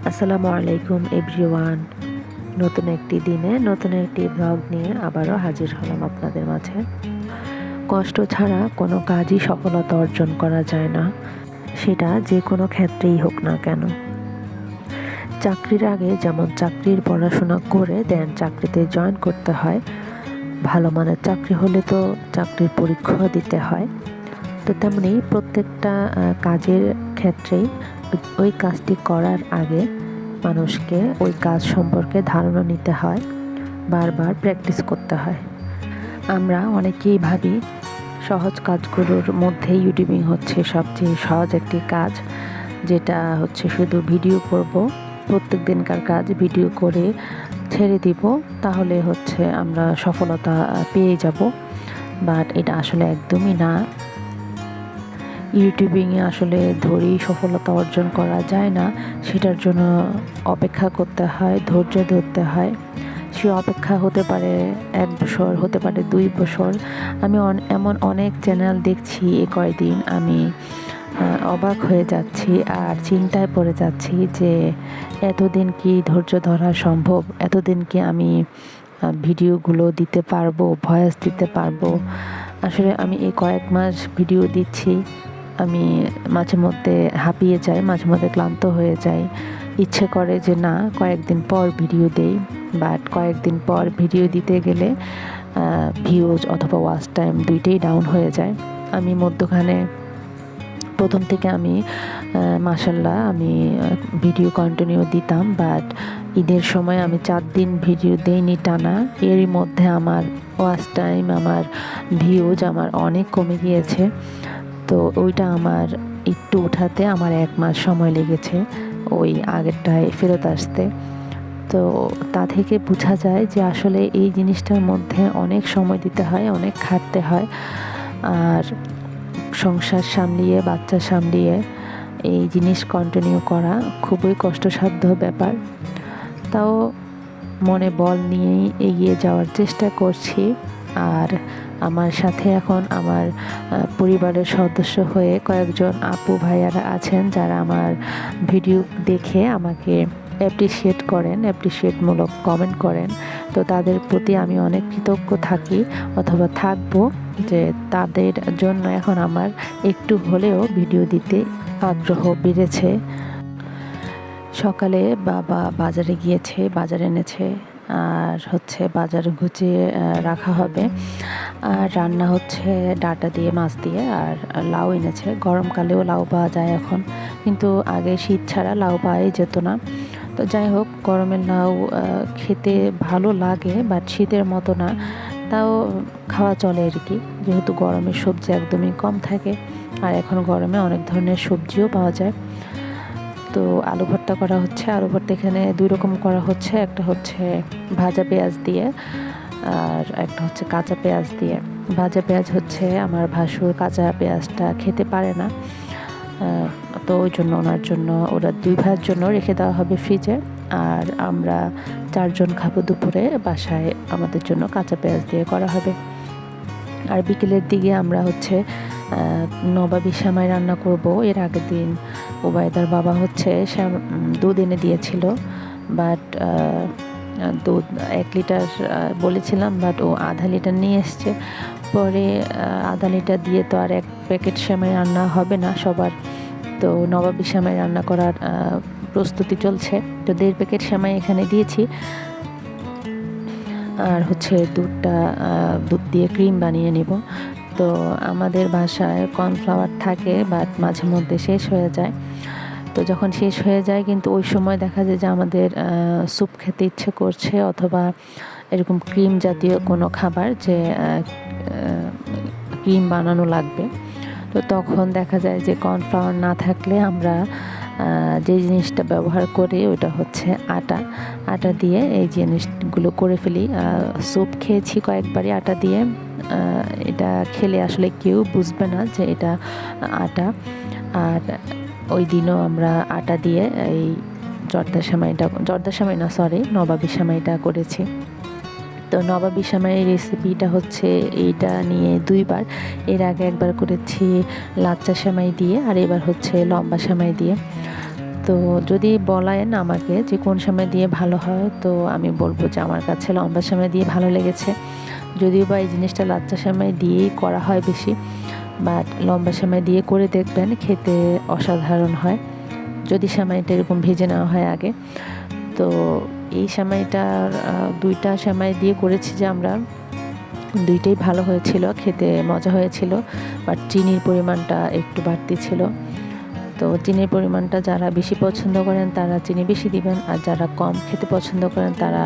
আসসালামু আলাইকুম এভরিওয়ান। নতুন একটি দিনে নতুন একটি ব্লগ নিয়ে আবারও হাজির হলাম আপনাদের মাঝে। কষ্ট ছাড়া কোনো কাজই সফলতা অর্জন করা যায় না, সেটা যে কোনো ক্ষেত্রেই হোক না কেন। চাকরির আগে যেমন চাকরির পড়াশোনা করে দেন চাকরিতে জয়েন করতে হয়, ভালো মানের চাকরি হলে তো চাকরির পরীক্ষা দিতে হয়। তো তেমনি প্রত্যেকটা কাজের ক্ষেত্রেই ওই কাজটি করার আগে মানুষকে ওই কাজ সম্পর্কে ধারণা নিতে হয়, বারবার প্র্যাকটিস করতে হয়। আমরা অনেকেই ভাবি সহজ কাজগুলোর মধ্যে ইউটিউবিং হচ্ছে সবচেয়ে সহজ একটি কাজ, যেটা হচ্ছে শুধু ভিডিও করব, প্রত্যেক দিনকার কাজ ভিডিও করে ছেড়ে দিব, তাহলে হচ্ছে আমরা সফলতা পেয়ে যাব। বাট এটা আসলে একদমই না। ইউটিউবিংয়ে আসলে ধরেই সফলতা অর্জন করা যায় না, সেটার জন্য অপেক্ষা করতে হয়, ধৈর্য ধরতে হয়। সে অপেক্ষা হতে পারে 1 বছর, হতে পারে 2 বছর। আমি এমন অনেক চ্যানেল দেখছি এ কয়দিন, আমি অবাক হয়ে যাচ্ছি আর চিন্তায় পড়ে যাচ্ছি যে এতদিন কি ধৈর্য ধরা সম্ভব? এতদিন কি আমি ভিডিওগুলো দিতে পারবো, ভয়েস দিতে পারবো? আসলে আমি এই কয়েক মাস ভিডিও দিচ্ছি, আমি মাঝে মধ্যে হাঁপিয়ে যাই, মাঝে মধ্যে ক্লান্ত হয়ে যাই। ইচ্ছে করে যে না, কয়েকদিন পর ভিডিও দেই, বাট কয়েকদিন পর ভিডিও দিতে গেলে ভিউজ অথবা ওয়াচ টাইম দুইটাই ডাউন হয়ে যায়। আমি মধ্যখানে প্রথম থেকে আমি মাশাল্লাহ আমি ভিডিও কন্টিনিউ দিতাম, বাট ঈদের সময় আমি 4 দিন ভিডিও দেইনি টানা। এরই মধ্যে আমার ওয়াচ টাইম, আমার ভিউজ আমার অনেক কমে গিয়েছে। তো ওইটা আমার একটু উঠাতে আমার 1 মাস সময় লেগেছে ওই আগেরটায় ফেরত আসতে। তো তা থেকে বোঝা যায় যে আসলে এই জিনিসটার মধ্যে অনেক সময় দিতে হয়, অনেক খাটতে হয়। আর সংসার সামলিয়ে, বাচ্চা সামলিয়ে এই জিনিস কন্টিনিউ করা খুবই কষ্টসাধ্য ব্যাপার। তাও মনে বল নিয়েই এগিয়ে যাওয়ার চেষ্টা করছি। আর আমার সাথে এখন আমার পরিবারের সদস্য হয়ে কয়েকজন আপু ভাইয়ারা আছেন, যারা আমার ভিডিও দেখে আমাকে অ্যাপ্রিসিয়েটমূলক কমেন্ট করেন। তো তাদের প্রতি আমি অনেক কৃতজ্ঞ থাকি অথবা থাকবো, যে তাদের জন্য এখন আমার একটু হলেও ভিডিও দিতে আগ্রহ বেড়েছে। সকালে বাবা বাজারে গিয়েছে, বাজার এনেছে, আর হচ্ছে বাজার গুছিয়ে রাখা হবে। আর রান্না হচ্ছে ডাঁটা দিয়ে, মাছ দিয়ে, আর লাউ এনেছে। গরমকালেও লাউ পাওয়া যায় এখন, কিন্তু আগে শীত ছাড়া লাউ পাওয়াই যেত না। তো যাই হোক, গরমের লাউ খেতে ভালো লাগে, বাট শীতের মতো না। তাও খাওয়া চলে আর কি, যেহেতু গরমের সবজি একদমই কম থাকে। আর এখন গরমে অনেক ধরনের সবজিও পাওয়া যায়। তো আলু ভর্তা করা হচ্ছে। আলু ভর্তা এখানে 2 রকম করা হচ্ছে, একটা হচ্ছে ভাজা পেঁয়াজ দিয়ে, আর একটা হচ্ছে কাঁচা পেঁয়াজ দিয়ে। ভাজা পেঁয়াজ হচ্ছে আমার ভাসুর কাঁচা পেঁয়াজটা খেতে পারে না, তো ওই জন্য ওনার জন্য, ওরা 2 ভাইয়ের জন্য রেখে দেওয়া হবে ফ্রিজে। আর আমরা 4 জন খাবো দুপুরে, বাসায় আমাদের জন্য কাঁচা পেঁয়াজ দিয়ে করা হবে। আর বিকেলের দিকে আমরা হচ্ছে নবাবী সেমাই রান্না করব। এর আগের দিন ওবায়দার বাবা হচ্ছে দুধ এনে দিয়েছিল, বাট দুধ 1 লিটার বলেছিলাম, বাট ও আধা লিটার নিয়ে এসছে। পরে আধা লিটার দিয়ে তো আর 1 প্যাকেট সেমাই রান্না হবে না সবার। তো নবাবী সেমাই রান্না করার প্রস্তুতি চলছে। তো 1.5 প্যাকেট সেমাই এখানে দিয়েছি। আর হচ্ছে দুধ দিয়ে ক্রিম বানিয়ে নেব। তো আমাদের বাসায় কর্নফ্লাওয়ার থাকে, বাট মাঝে মধ্যে শেষ হয়ে যায়। তো যখন শেষ হয়ে যায়, কিন্তু ওই সময় দেখা যায় যে আমাদের স্যুপ খেতে ইচ্ছে করছে, অথবা এরকম ক্রিম জাতীয় কোনো খাবার, যে ক্রিম বানানো লাগবে। তো তখন দেখা যায় যে কর্নফ্লাওয়ার না থাকলে আমরা যে জিনিসটা ব্যবহার করি ওটা হচ্ছে আটা দিয়ে এই জিনিসগুলো করে ফেলি। স্যুপ খেয়েছি কয়েকবারই আটা দিয়ে, এটা খেলে আসলে কেউ বুঝবে না যে এটা আটা। আর ওই দিনও আমরা আটা দিয়ে এই নবাবী সেমাইটা করেছি। তো নবাবী সেমাইয়ের রেসিপিটা হচ্ছে এইটা নিয়ে 2 বার। এর আগে একবার করেছি লাচ্চা সেমাই দিয়ে, আর এবার হচ্ছে লম্বা সেমাই দিয়ে। তো যদি বলেন আমাকে যে কোন সেমাই দিয়ে ভালো হয়, তো আমি বলবো যে আমার কাছে লম্বা সেমাই দিয়ে ভালো লেগেছে। যদিও বা এই জিনিসটা লাচ্চা সেমাই দিয়েই করা হয় বেশি, বাট লম্বা সেমাই দিয়ে করে দেখবেন, খেতে অসাধারণ হয় যদি সেমাইটা এরকম ভেজে নেওয়া হয় আগে। তো এই সেমাইটার 2টা সেমাই দিয়ে করেছি যে আমরা, 2টাই ভালো হয়েছিল, খেতে মজা হয়েছিল, বাট চিনির পরিমাণটা একটু বাড়তি ছিল। তো চিনির পরিমাণটা যারা বেশি পছন্দ করেন তারা চিনি বেশি দিবেন, আর যারা কম খেতে পছন্দ করেন তারা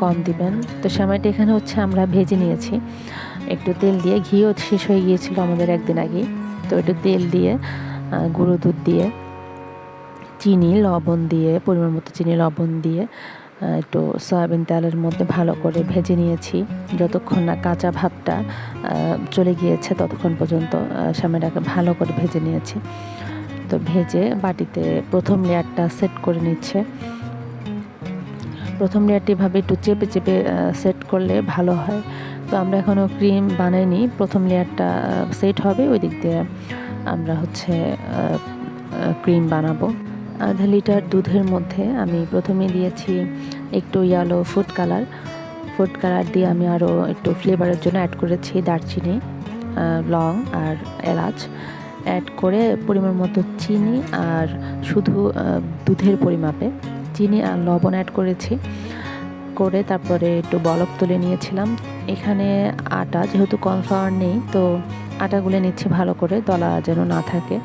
কম দিবেন। তো সেমাইটা এখানে হচ্ছে আমরা ভেজে নিয়েছি একটু তেল দিয়ে, ঘিও শেষ হয়ে গিয়েছিল আমাদের একদিন আগেই। তো একটু তেল দিয়ে, গুঁড়ো দুধ দিয়ে, চিনি লবণ দিয়ে, পরিমাণ মতো চিনি লবণ দিয়ে একটু সয়াবিন তেলের মধ্যে ভালো করে ভেজে নিয়েছি। যতক্ষণ না কাঁচা ভাবটা চলে গিয়েছে ততক্ষণ পর্যন্ত সেমাইটাকে ভালো করে ভেজে নিয়েছি। তো ভেজে বাটিতে প্রথম লেয়ারটা সেট করে নিচ্ছে। প্রথম লেয়ারটি এভাবে একটু চেপে চেপে সেট করলে ভালো হয়। তো আমরা এখনও ক্রিম বানাইনি, প্রথম লেয়ারটা সেট হবে, ওই দিক দিয়ে আমরা হচ্ছে ক্রিম বানাবো। আধা লিটার দুধের মধ্যে আমি প্রথমে দিয়েছি একটু ইয়েলো ফুড কালার দিয়ে আমি আরও একটু ফ্লেভারের জন্য অ্যাড করেছি দারচিনি, লং আর এলাচ অ্যাড করে পরিমাণ মতো চিনি আর শুধু দুধের পরিমাপে চিনি আর লবণ অ্যাড করেছি, করে তারপরে একটু বলক তুলে নিয়েছিলাম। এখানে আটা যেহেতু কর্নফ্লাওয়ার নেই, তো আটা গুলে নিচ্ছি ভালো করে, দলা যেন না থাকে,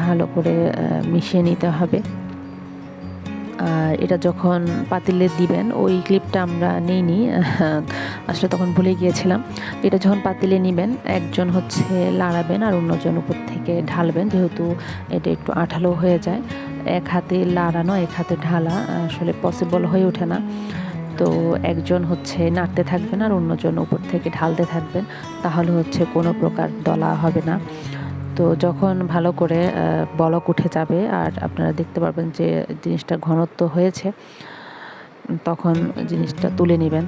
ভালো করে মিশিয়ে নিতে হবে। আর এটা যখন পাতিলে দিবেন, ওই ক্লিপটা আমরা নিইনি, আসলে তখন ভুলে গিয়েছিলাম। এটা যখন পাতিলে নেবেন, একজন হচ্ছে লাড়াবেন আর অন্যজন উপর থেকে ঢালবেন, যেহেতু এটা একটু আঠালো হয়ে যায়। এক হাতে লাড়ানো, এক হাতে ঢালা আসলে পসিবল হয়ে ওঠে না। তো একজন হচ্ছে নাড়তে থাকবেন আর অন্যজন উপর থেকে ঢালতে থাকবেন, তাহলে হচ্ছে কোনো প্রকার দলা হবে না। তো যখন ভালো করে বলক উঠে যাবে আর আপনারা দেখতে পারবেন যে জিনিসটা ঘনত্ব হয়েছে, তখন জিনিসটা তুলে নেবেন।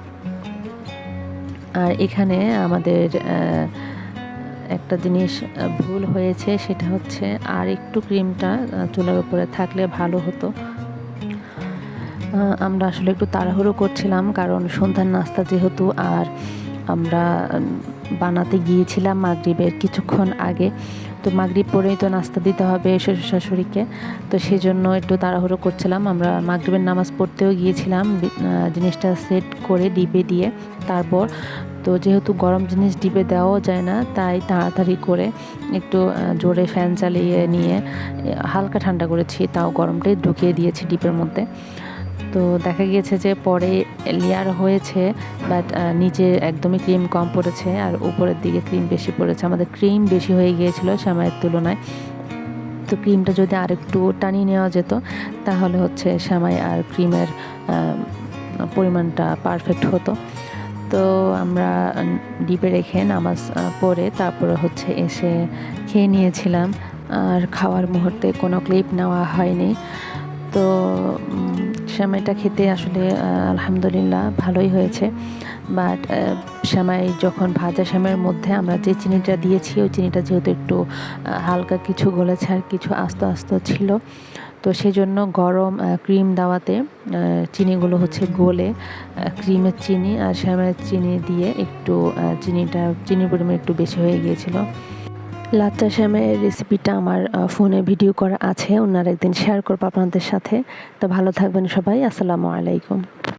আর এখানে আমাদের একটা জিনিস ভুল হয়েছে, সেটা হচ্ছে আর একটু ক্রিমটা চুলার উপরে থাকলে ভালো হতো। আমরা আসলে একটু তাড়াহুড়ো করছিলাম, কারণ সন্ধ্যার নাস্তা যেহেতু, আর আমরা বানাতে গিয়েছিলাম মাগরিবের কিছুক্ষণ আগে। তো মাগরিব পরেই তো নাস্তা দিতে হবে শ্বশুর শাশুড়িকে, তো সেজন্য একটু তাড়াহুড়ো করছিলাম। আমরা মাগরিবের নামাজ পড়তেও গিয়েছিলাম জিনিসটা সেট করে ডিবে দিয়ে। তারপর তো যেহেতু গরম জিনিস ডিবে দেওয়াও যায় না, তাই তাড়াতাড়ি করে একটু জোরে ফ্যান চালিয়ে নিয়ে হালকা ঠান্ডা করেছি, তাও গরমটাই ঢুকিয়ে দিয়েছি ডিপের মধ্যে। তো দেখা গিয়েছে যে পরে লেয়ার হয়েছে, বাট নিচে একদমই ক্রিম কম পড়েছে আর উপরের দিকে ক্রিম বেশি পড়েছে। আমাদের ক্রিম বেশি হয়ে গিয়েছিল সেমাইয়ের তুলনায়। তো ক্রিমটা যদি আরেকটু টানিয়ে নেওয়া যেত, তাহলে হচ্ছে সেমাই আর ক্রিমের পরিমাণটা পারফেক্ট হতো। তো আমরা ডিপে রেখে নামাজ পড়ে তারপরে হচ্ছে এসে খেয়ে নিয়েছিলাম, আর খাওয়ার মুহূর্তে কোনো ক্লিপ নেওয়া হয়নি। তো সেমাইটা খেতে আসলে আলহামদুলিল্লাহ ভালোই হয়েছে, বাট সেমাই যখন ভাজা সেমাইয়ের মধ্যে আমরা যে চিনিটা দিয়েছি, ওই চিনিটা যেহেতু একটু হালকা কিছু গলেছে আর কিছু আস্ত আস্ত ছিল, তো সেজন্য গরম ক্রিম দেওয়াতে চিনিগুলো হচ্ছে গলে ক্রিমের চিনি আর সেমাইয়ের চিনি দিয়ে একটু চিনির পরিমাণ একটু বেশি হয়ে গিয়েছিল। লাচ্চা সেমাইয়ের রেসিপিটা আমার ফোনে ভিডিও করা আছে, অন্য আরেকদিন শেয়ার করবো আপনাদের সাথে। তো ভালো থাকবেন সবাই, আসসালামু আলাইকুম।